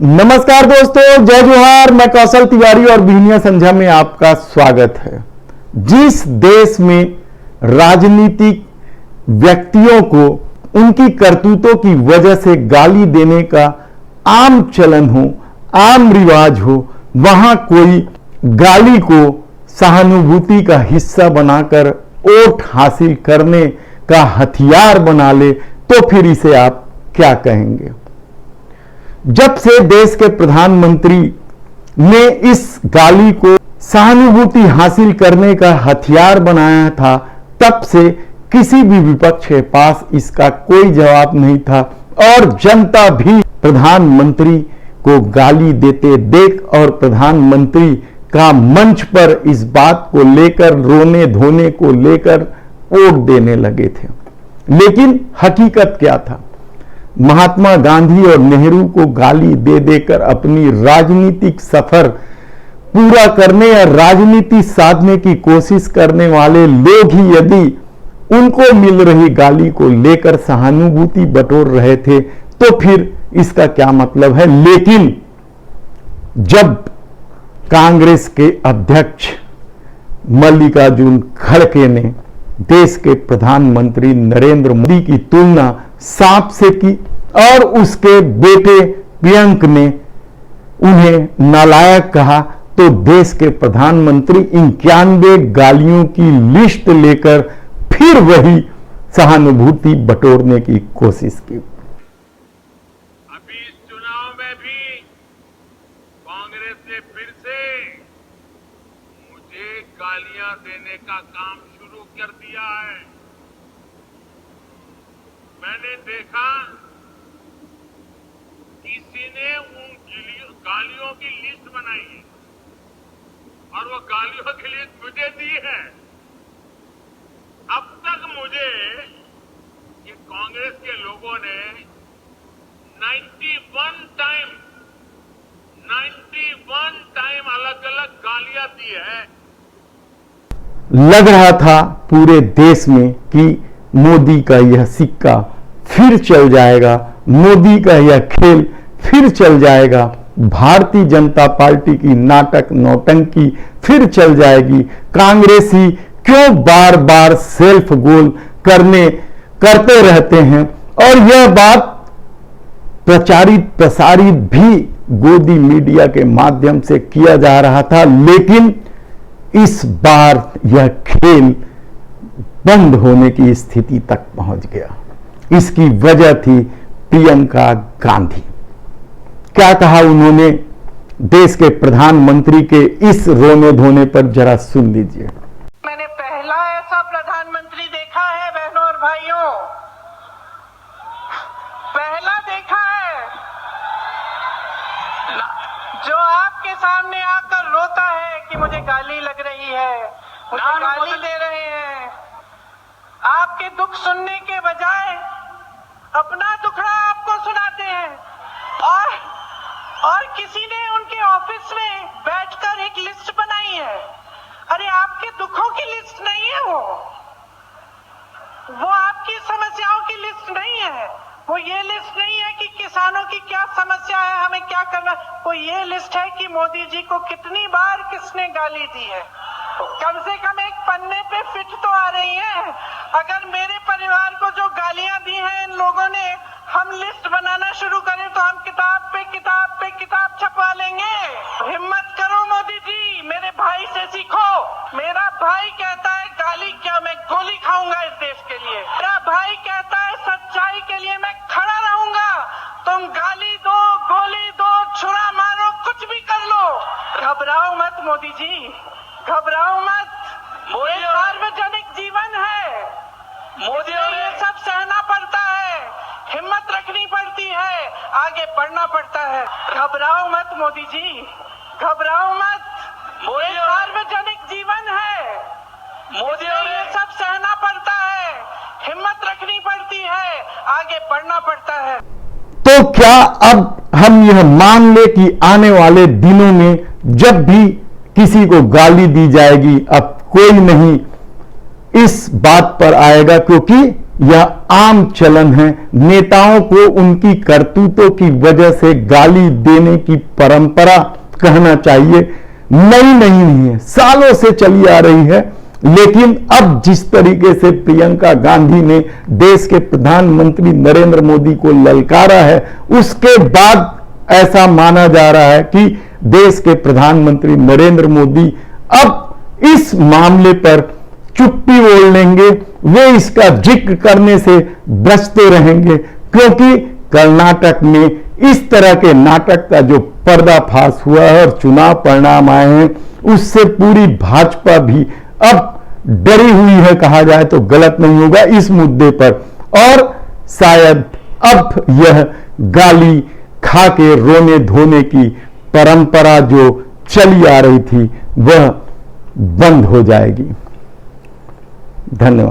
नमस्कार दोस्तों, जय जोहार। मैं कौशल तिवारी और बिहनिया संध्या में आपका स्वागत है। जिस देश में राजनीतिक व्यक्तियों को उनकी करतूतों की वजह से गाली देने का आम चलन हो, आम रिवाज हो, वहां कोई गाली को सहानुभूति का हिस्सा बनाकर वोट हासिल करने का हथियार बना ले तो फिर इसे आप क्या कहेंगे? जब से देश के प्रधानमंत्री ने इस गाली को सहानुभूति हासिल करने का हथियार बनाया था, तब से किसी भी विपक्ष के पास इसका कोई जवाब नहीं था और जनता भी प्रधानमंत्री को गाली देते देख और प्रधानमंत्री का मंच पर इस बात को लेकर रोने धोने को लेकर वोट देने लगे थे। लेकिन हकीकत क्या था? महात्मा गांधी और नेहरू को गाली दे देकर अपनी राजनीतिक सफर पूरा करने या राजनीति साधने की कोशिश करने वाले लोग ही यदि उनको मिल रही गाली को लेकर सहानुभूति बटोर रहे थे तो फिर इसका क्या मतलब है? लेकिन जब कांग्रेस के अध्यक्ष मल्लिकार्जुन खड़गे ने देश के प्रधानमंत्री नरेंद्र मोदी की तुलना सांप से की और उसके बेटे प्रियंक ने उन्हें नालायक कहा, तो देश के प्रधानमंत्री 91 गालियों की लिस्ट लेकर फिर वही सहानुभूति बटोरने की कोशिश की। अभी इस चुनाव में भी कांग्रेस ने फिर से मुझे गालियां देने का काम शुरू कर दिया है। मैंने देखा किसी ने उन गालियों की लिस्ट बनाई है और वो गालियों की लिस्ट मुझे दी है। अब तक मुझे ये कांग्रेस के लोगों ने 91 टाइम अलग अलग गालियां दी है। लग रहा था पूरे देश में कि मोदी का यह सिक्का फिर चल जाएगा, मोदी का यह खेल फिर चल जाएगा, भारतीय जनता पार्टी की नाटक नौटंकी फिर चल जाएगी। कांग्रेसी क्यों बार बार सेल्फ गोल करते रहते हैं? और यह बात प्रचारित प्रसारित भी गोदी मीडिया के माध्यम से किया जा रहा था, लेकिन इस बार यह खेल बंद होने की स्थिति तक पहुंच गया। इसकी वजह थी प्रियंका गांधी। क्या कहा उन्होंने देश के प्रधानमंत्री के इस रोने धोने पर, जरा सुन लीजिए। मैंने पहला ऐसा प्रधानमंत्री देखा है बहनों और भाइयों, पहला देखा है जो आपके सामने आकर रोता है कि मुझे गाली लग रही है, मुझे गाली दे रहे हैं। आपके दुख सुनने के बजाय अपना दुखड़ा आपको सुनाते हैं और किसी ने उनके ऑफिस में बैठकर एक लिस्ट बनाई है। अरे आपके दुखों की लिस्ट नहीं है वो आपकी समस्याओं की लिस्ट नहीं है। वो ये लिस्ट नहीं है कि किसानों की क्या समस्या है, हमें क्या करना। वो ये लिस्ट है कि मोदी जी को कितनी बार किसने गाली दी है। कम से कम एक पन्ने पे फिट तो आ रही है। अगर मेरे परिवार को जो गालियां दी हैं इन लोगों ने, हम लिस्ट बनाना शुरू करें तो हम किताब पे किताब छपवा लेंगे। हिम्मत करो मोदी जी, मेरे भाई से सीखो। मेरा भाई कहता है गाली क्या, मैं गोली खाऊंगा इस देश के लिए। मेरा भाई कहता है सच्चाई के लिए मैं खड़ा रहूंगा। तुम गाली दो, गोली दो, छुरा मारो, कुछ भी कर लो, घबराओ मत मोदी जी, घबराओ मत। ये सार्वजनिक जीवन है, मुझे ये सब सहना पड़ता है, हिम्मत रखनी पड़ती है, आगे बढ़ना पड़ता है। घबराओ मत मोदी जी, घबराओ मत। ये सार्वजनिक जीवन है, मुझे ये सब सहना पड़ता है, हिम्मत रखनी पड़ती है, आगे बढ़ना पड़ता है। तो क्या अब हम यह मान ले कि आने वाले दिनों में जब भी किसी को गाली दी जाएगी, अब कोई नहीं इस बात पर आएगा, क्योंकि यह आम चलन है। नेताओं को उनकी करतूतों की वजह से गाली देने की परंपरा कहना चाहिए नई नहीं है, सालों से चली आ रही है। लेकिन अब जिस तरीके से प्रियंका गांधी ने देश के प्रधानमंत्री नरेंद्र मोदी को ललकारा है, उसके बाद ऐसा माना जा रहा है कि देश के प्रधानमंत्री नरेंद्र मोदी अब इस मामले पर चुप्पी ओढ़ लेंगे। वे इसका जिक्र करने से बचते रहेंगे, क्योंकि कर्नाटक में इस तरह के नाटक का जो पर्दाफाश हुआ है और चुनाव परिणाम आए हैं, उससे पूरी भाजपा भी अब डरी हुई है, कहा जाए तो गलत नहीं होगा इस मुद्दे पर। और शायद अब यह गाली खा के रोने धोने की परंपरा जो चली आ रही थी वह बंद हो जाएगी। धन्यवाद।